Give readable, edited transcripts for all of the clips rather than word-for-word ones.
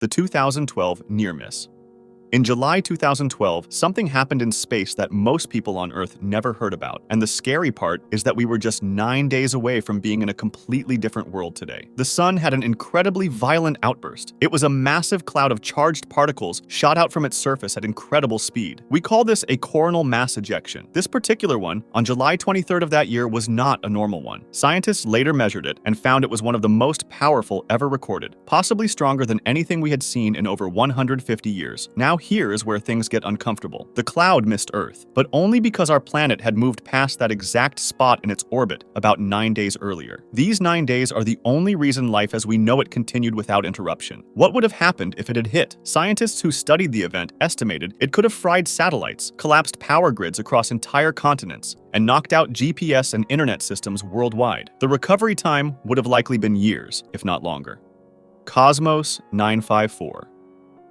The 2012 near miss. In July 2012, something happened in space that most people on Earth never heard about, and the scary part is that we were just 9 days away from being in a completely different world today. The sun had an incredibly violent outburst. It was a massive cloud of charged particles shot out from its surface at incredible speed. We call this a coronal mass ejection. This particular one, on July 23rd of that year, was not a normal one. Scientists later measured it and found it was one of the most powerful ever recorded, possibly stronger than anything we had seen in over 150 years. Now here is where things get uncomfortable. The cloud missed Earth, but only because our planet had moved past that exact spot in its orbit about 9 days earlier. These 9 days are the only reason life as we know it continued without interruption. What would have happened if it had hit? Scientists who studied the event estimated it could have fried satellites, collapsed power grids across entire continents, and knocked out GPS and internet systems worldwide. The recovery time would have likely been years, if not longer. Cosmos 954.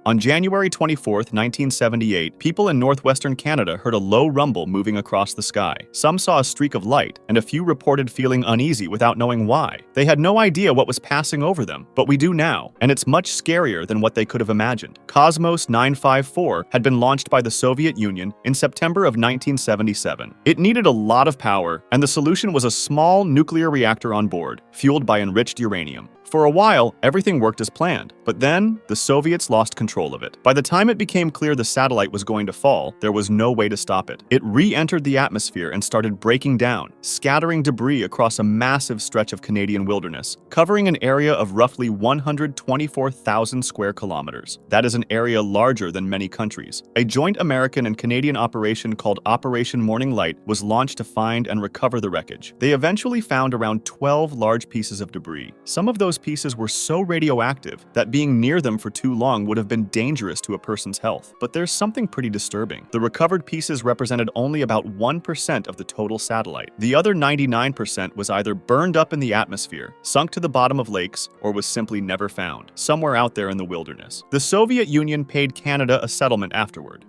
On January 24, 1978, people in northwestern Canada heard a low rumble moving across the sky. Some saw a streak of light, and a few reported feeling uneasy without knowing why. They had no idea what was passing over them, but we do now, and it's much scarier than what they could have imagined. Cosmos 954 had been launched by the Soviet Union in September of 1977. It needed a lot of power, and the solution was a small nuclear reactor on board, fueled by enriched uranium. For a while, everything worked as planned, but then the Soviets lost control of it. By the time it became clear the satellite was going to fall, there was no way to stop it. It re-entered the atmosphere and started breaking down, scattering debris across a massive stretch of Canadian wilderness, covering an area of roughly 124,000 square kilometers. That is an area larger than many countries. A joint American and Canadian operation called Operation Morning Light was launched to find and recover the wreckage. They eventually found around 12 large pieces of debris. Some of those pieces were so radioactive that being near them for too long would have been dangerous to a person's health. But there's something pretty disturbing. The recovered pieces represented only about 1% of the total satellite. The other 99% was either burned up in the atmosphere, sunk to the bottom of lakes, or was simply never found, somewhere out there in the wilderness. The Soviet Union paid Canada a settlement afterward.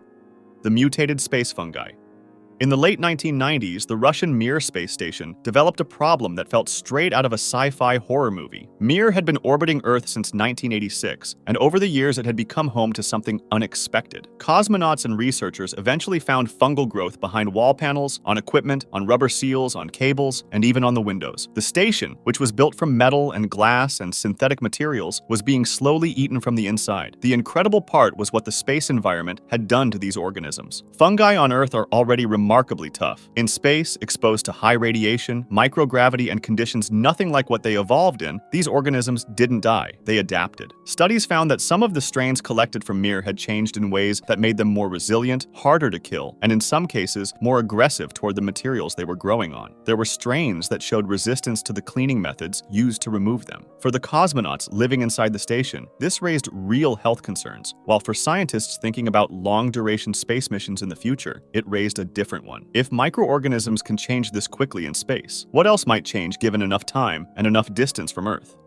The mutated space fungi. In the late 1990s, the Russian Mir space station developed a problem that felt straight out of a sci-fi horror movie. Mir had been orbiting Earth since 1986, and over the years it had become home to something unexpected. Cosmonauts and researchers eventually found fungal growth behind wall panels, on equipment, on rubber seals, on cables, and even on the windows. The station, which was built from metal and glass and synthetic materials, was being slowly eaten from the inside. The incredible part was what the space environment had done to these organisms. Fungi on Earth are already remarkably tough. In space, exposed to high radiation, microgravity, and conditions nothing like what they evolved in, these organisms didn't die, they adapted. Studies found that some of the strains collected from Mir had changed in ways that made them more resilient, harder to kill, and in some cases, more aggressive toward the materials they were growing on. There were strains that showed resistance to the cleaning methods used to remove them. For the cosmonauts living inside the station, this raised real health concerns, while for scientists thinking about long-duration space missions in the future, it raised a different one. If microorganisms can change this quickly in space, what else might change given enough time and enough distance from Earth?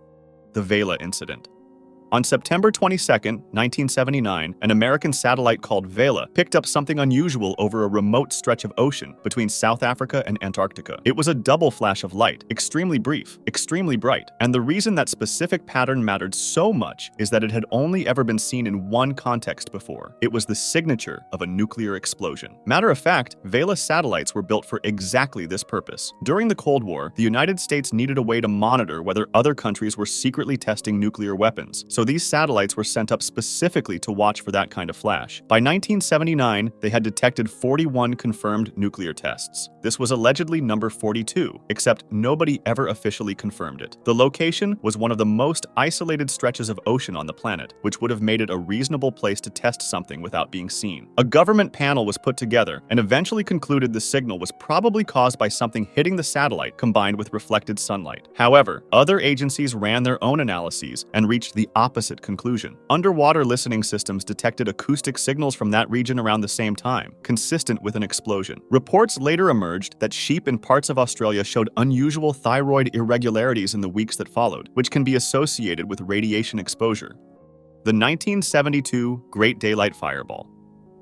The Vela Incident. On September 22, 1979, an American satellite called Vela picked up something unusual over a remote stretch of ocean between South Africa and Antarctica. It was a double flash of light, extremely brief, extremely bright, and the reason that specific pattern mattered so much is that it had only ever been seen in one context before. It was the signature of a nuclear explosion. Matter of fact, Vela satellites were built for exactly this purpose. During the Cold War, the United States needed a way to monitor whether other countries were secretly testing nuclear weapons, so these satellites were sent up specifically to watch for that kind of flash. By 1979, they had detected 41 confirmed nuclear tests. This was allegedly number 42, except nobody ever officially confirmed it. The location was one of the most isolated stretches of ocean on the planet, which would have made it a reasonable place to test something without being seen. A government panel was put together and eventually concluded the signal was probably caused by something hitting the satellite combined with reflected sunlight. However, other agencies ran their own analyses and reached the opposite conclusion. Underwater listening systems detected acoustic signals from that region around the same time, consistent with an explosion. Reports later emerged that sheep in parts of Australia showed unusual thyroid irregularities in the weeks that followed, which can be associated with radiation exposure. The 1972 Great Daylight Fireball.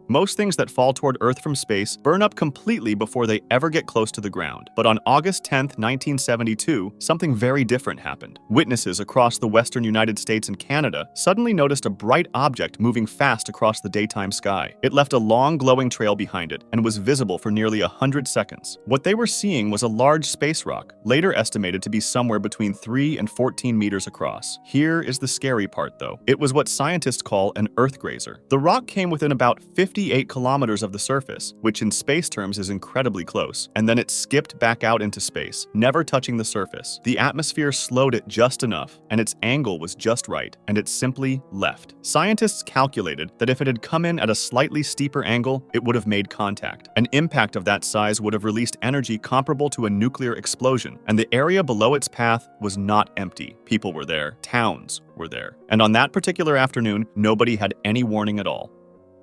Most things that fall toward Earth from space burn up completely before they ever get close to the ground. But on August 10, 1972, something very different happened. Witnesses across the western United States and Canada suddenly noticed a bright object moving fast across the daytime sky. It left a long glowing trail behind it and was visible for nearly 100 seconds. What they were seeing was a large space rock, later estimated to be somewhere between 3 and 14 meters across. Here is the scary part, though. It was what scientists call an Earth grazer. The rock came within about 58 kilometers of the surface, which in space terms is incredibly close, and then it skipped back out into space, never touching the surface. The atmosphere slowed it just enough, and its angle was just right, and it simply left. Scientists calculated that if it had come in at a slightly steeper angle, it would have made contact. An impact of that size would have released energy comparable to a nuclear explosion, and the area below its path was not empty. People were there. Towns were there. And on that particular afternoon, nobody had any warning at all.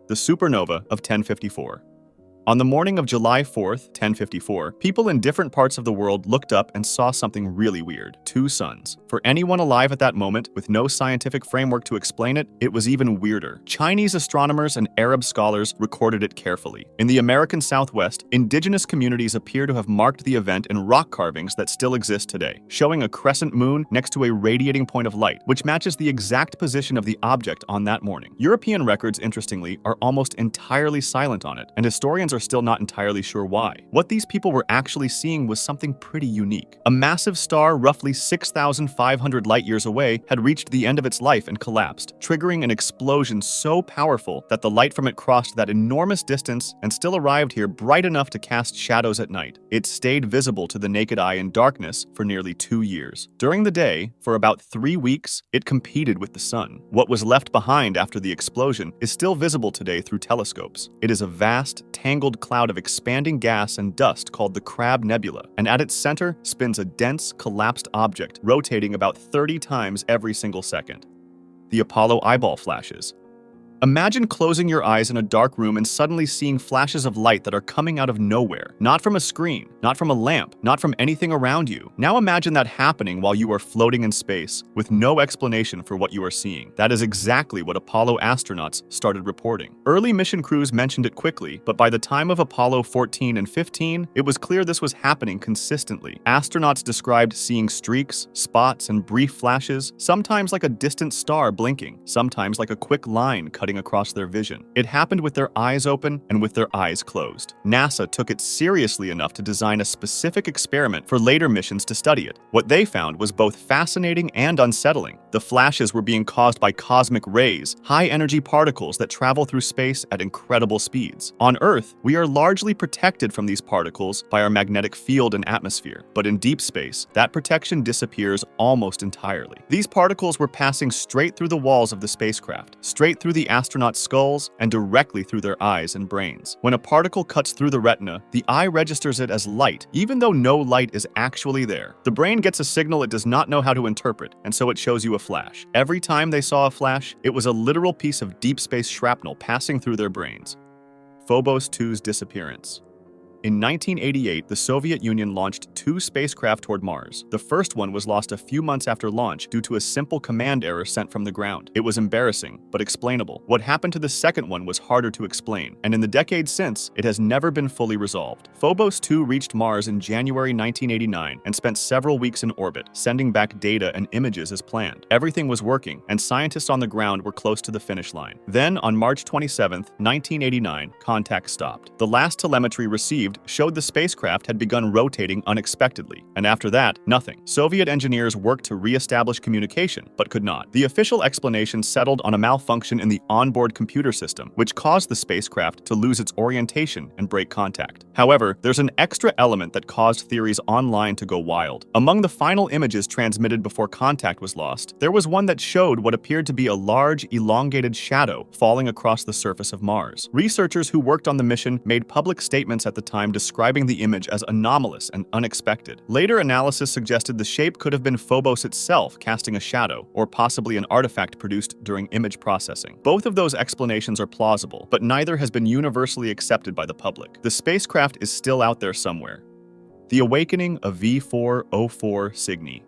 The supernova of 1054. On the morning of July 4th, 1054, people in different parts of the world looked up and saw something really weird. Two suns. For anyone alive at that moment, with no scientific framework to explain it, it was even weirder. Chinese astronomers and Arab scholars recorded it carefully. In the American Southwest, indigenous communities appear to have marked the event in rock carvings that still exist today, showing a crescent moon next to a radiating point of light, which matches the exact position of the object on that morning. European records, interestingly, are almost entirely silent on it, and historians are still not entirely sure why. What these people were actually seeing was something pretty unique. A massive star roughly 6,500 light-years away had reached the end of its life and collapsed, triggering an explosion so powerful that the light from it crossed that enormous distance and still arrived here bright enough to cast shadows at night. It stayed visible to the naked eye in darkness for nearly 2 years. During the day, for about 3 weeks, it competed with the sun. What was left behind after the explosion is still visible today through telescopes. It is a vast, tangled cloud of expanding gas and dust called the Crab Nebula, and at its center spins a dense, collapsed object rotating about 30 times every single second. The Apollo eyeball flashes. Imagine closing your eyes in a dark room and suddenly seeing flashes of light that are coming out of nowhere. Not from a screen, not from a lamp, not from anything around you. Now imagine that happening while you are floating in space, with no explanation for what you are seeing. That is exactly what Apollo astronauts started reporting. Early mission crews mentioned it quickly, but by the time of Apollo 14 and 15, it was clear this was happening consistently. Astronauts described seeing streaks, spots, and brief flashes, sometimes like a distant star blinking, sometimes like a quick line cutting across their vision. It happened with their eyes open and with their eyes closed. NASA took it seriously enough to design a specific experiment for later missions to study it. What they found was both fascinating and unsettling. The flashes were being caused by cosmic rays, high-energy particles that travel through space at incredible speeds. On Earth, we are largely protected from these particles by our magnetic field and atmosphere, but in deep space, that protection disappears almost entirely. These particles were passing straight through the walls of the spacecraft, straight through the astronauts' skulls, and directly through their eyes and brains. When a particle cuts through the retina, the eye registers it as light, even though no light is actually there. The brain gets a signal it does not know how to interpret, and so it shows you a flash. Every time they saw a flash, it was a literal piece of deep space shrapnel passing through their brains. Phobos 2's disappearance. In 1988, the Soviet Union launched 2 spacecraft toward Mars. The first one was lost a few months after launch due to a simple command error sent from the ground. It was embarrassing, but explainable. What happened to the second one was harder to explain, and in the decades since, it has never been fully resolved. Phobos 2 reached Mars in January 1989 and spent several weeks in orbit, sending back data and images as planned. Everything was working, and scientists on the ground were close to the finish line. Then, on March 27, 1989, contact stopped. The last telemetry received showed the spacecraft had begun rotating unexpectedly, and after that, nothing. Soviet engineers worked to re-establish communication, but could not. The official explanation settled on a malfunction in the onboard computer system, which caused the spacecraft to lose its orientation and break contact. However, there's an extra element that caused theories online to go wild. Among the final images transmitted before contact was lost, there was one that showed what appeared to be a large, elongated shadow falling across the surface of Mars. Researchers who worked on the mission made public statements at the time describing the image as anomalous and unexpected. Later analysis suggested the shape could have been Phobos itself casting a shadow, or possibly an artifact produced during image processing. Both of those explanations are plausible, but neither has been universally accepted by the public. The spacecraft is still out there somewhere. The awakening of V404 Cygni.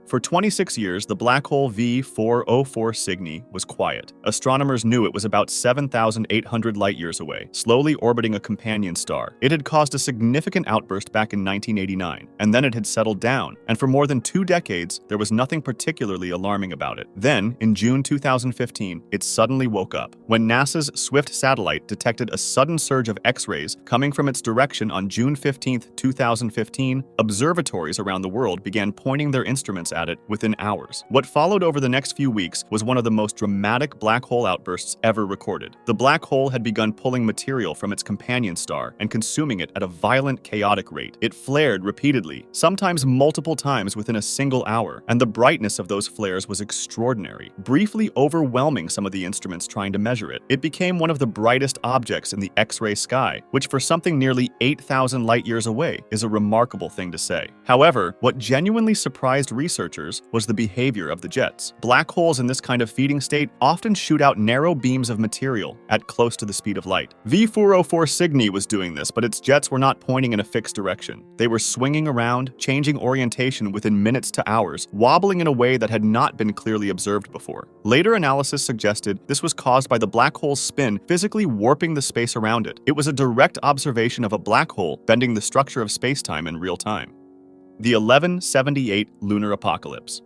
For 26 years, the black hole V404 Cygni was quiet. Astronomers knew it was about 7,800 light-years away, slowly orbiting a companion star. It had caused a significant outburst back in 1989, and then it had settled down, and for more than 2 decades, there was nothing particularly alarming about it. Then, in June 2015, it suddenly woke up, when NASA's Swift satellite detected a sudden surge of X-rays coming from its direction on June 15, 2015. Observatories around the world began pointing their instruments at it within hours. What followed over the next few weeks was one of the most dramatic black hole outbursts ever recorded. The black hole had begun pulling material from its companion star and consuming it at a violent, chaotic rate. It flared repeatedly, sometimes multiple times within a single hour, and the brightness of those flares was extraordinary, briefly overwhelming some of the instruments trying to measure it. It became one of the brightest objects in the X-ray sky, which for something nearly 8,000 light-years away is a remarkable thing to say. However, what genuinely surprised researchers was the behavior of the jets. Black holes in this kind of feeding state often shoot out narrow beams of material at close to the speed of light. V404 Cygni was doing this, but its jets were not pointing in a fixed direction. They were swinging around, changing orientation within minutes to hours, wobbling in a way that had not been clearly observed before. Later analysis suggested this was caused by the black hole's spin physically warping the space around it. It was a direct observation of a black hole bending the structure of space-time in real time. The 1178 Lunar Apocalypse.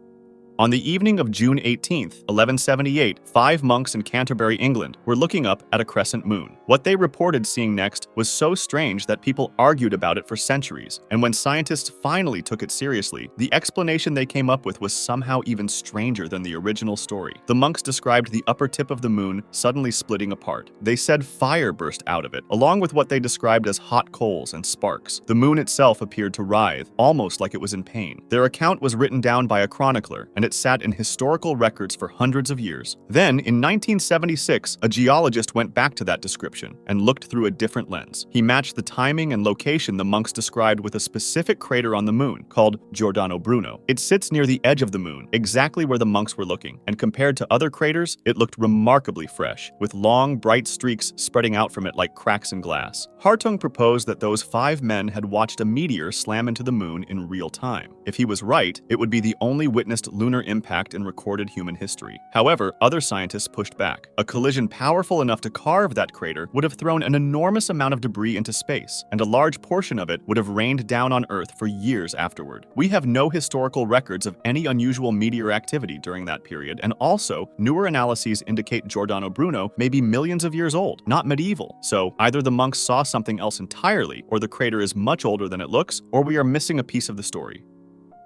On the evening of June 18, 1178, 5 monks in Canterbury, England, were looking up at a crescent moon. What they reported seeing next was so strange that people argued about it for centuries, and when scientists finally took it seriously, the explanation they came up with was somehow even stranger than the original story. The monks described the upper tip of the moon suddenly splitting apart. They said fire burst out of it, along with what they described as hot coals and sparks. The moon itself appeared to writhe, almost like it was in pain. Their account was written down by a chronicler, and it sat in historical records for hundreds of years. Then, in 1976, a geologist went back to that description and looked through a different lens. He matched the timing and location the monks described with a specific crater on the moon called Giordano Bruno. It sits near the edge of the moon, exactly where the monks were looking, and compared to other craters, it looked remarkably fresh, with long, bright streaks spreading out from it like cracks in glass. Hartung proposed that those 5 men had watched a meteor slam into the moon in real time. If he was right, it would be the only witnessed lunar impact in recorded human history. However, other scientists pushed back. A collision powerful enough to carve that crater would have thrown an enormous amount of debris into space, and a large portion of it would have rained down on Earth for years afterward. We have no historical records of any unusual meteor activity during that period, and also, newer analyses indicate Giordano Bruno may be millions of years old, not medieval. So, either the monks saw something else entirely, or the crater is much older than it looks, or we are missing a piece of the story.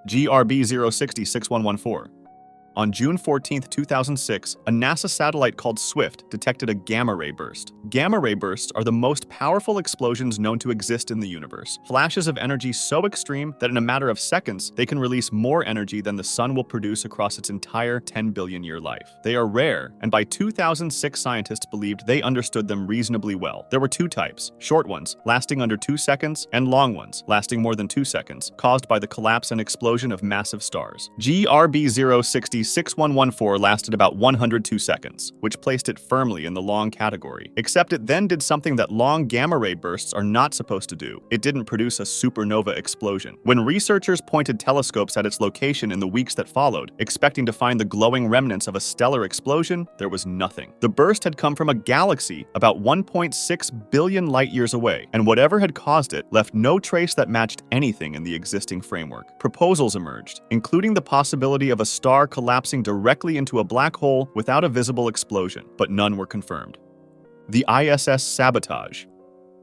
GRB 0606114. On June 14, 2006, a NASA satellite called Swift detected a gamma-ray burst. Gamma-ray bursts are the most powerful explosions known to exist in the universe. Flashes of energy so extreme that in a matter of seconds, they can release more energy than the sun will produce across its entire 10 billion-year life. They are rare, and by 2006 scientists believed they understood them reasonably well. There were 2 types, short ones, lasting under 2 seconds, and long ones, lasting more than 2 seconds, caused by the collapse and explosion of massive stars. GRB 0606114 lasted about 102 seconds, which placed it firmly in the long category. Except it then did something that long gamma-ray bursts are not supposed to do. It didn't produce a supernova explosion. When researchers pointed telescopes at its location in the weeks that followed, expecting to find the glowing remnants of a stellar explosion, there was nothing. The burst had come from a galaxy about 1.6 billion light-years away, and whatever had caused it left no trace that matched anything in the existing framework. Proposals emerged, including the possibility of a star collapsing directly into a black hole without a visible explosion, but none were confirmed. The ISS Sabotage.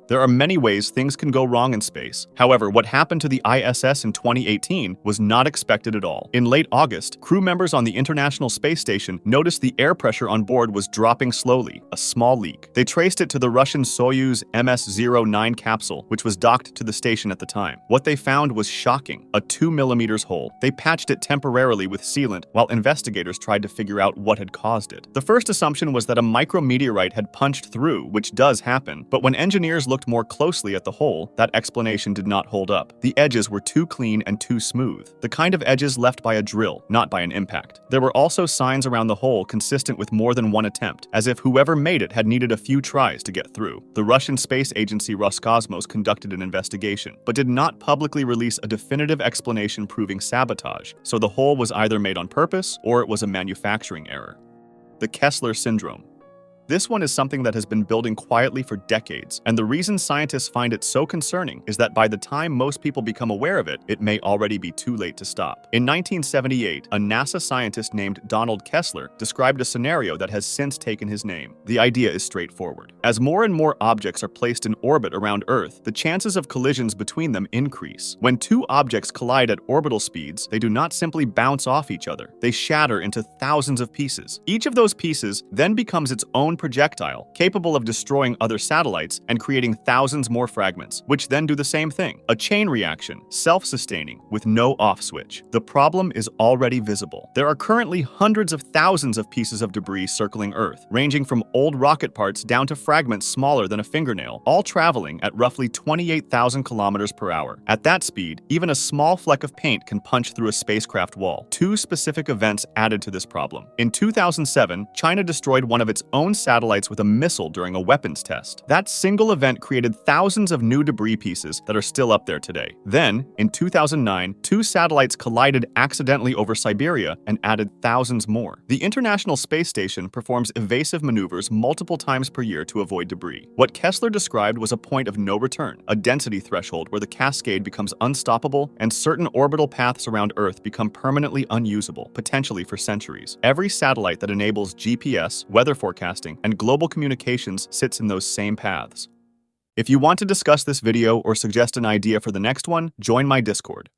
There are many ways things can go wrong in space. However, what happened to the ISS in 2018 was not expected at all. In late August, crew members on the International Space Station noticed the air pressure on board was dropping slowly, a small leak. They traced it to the Russian Soyuz MS-09 capsule, which was docked to the station at the time. What they found was shocking, a 2 mm hole. They patched it temporarily with sealant while investigators tried to figure out what had caused it. The first assumption was that a micrometeorite had punched through, which does happen, but when engineers looked looked more closely at the hole, that explanation did not hold up. The edges were too clean and too smooth, the kind of edges left by a drill, not by an impact. There were also signs around the hole consistent with more than one attempt, as if whoever made it had needed a few tries to get through. The Russian space agency Roscosmos conducted an investigation, but did not publicly release a definitive explanation proving sabotage, so the hole was either made on purpose or it was a manufacturing error. The Kessler Syndrome. This one is something that has been building quietly for decades, and the reason scientists find it so concerning is that by the time most people become aware of it, it may already be too late to stop. In 1978, a NASA scientist named Donald Kessler described a scenario that has since taken his name. The idea is straightforward. As more and more objects are placed in orbit around Earth, the chances of collisions between them increase. When two objects collide at orbital speeds, they do not simply bounce off each other. They shatter into thousands of pieces. Each of those pieces then becomes its own projectile, capable of destroying other satellites and creating thousands more fragments, which then do the same thing. A chain reaction, self-sustaining, with no off switch. The problem is already visible. There are currently hundreds of thousands of pieces of debris circling Earth, ranging from old rocket parts down to fragments smaller than a fingernail, all traveling at roughly 28,000 kilometers per hour. At that speed, even a small fleck of paint can punch through a spacecraft wall. Two specific events added to this problem. In 2007, China destroyed one of its own satellites with a missile during a weapons test. That single event created thousands of new debris pieces that are still up there today. Then, in 2009, two satellites collided accidentally over Siberia and added thousands more. The International Space Station performs evasive maneuvers multiple times per year to avoid debris. What Kessler described was a point of no return, a density threshold where the cascade becomes unstoppable and certain orbital paths around Earth become permanently unusable, potentially for centuries. Every satellite that enables GPS, weather forecasting, and global communications sits in those same paths. If you want to discuss this video or suggest an idea for the next one, join my Discord.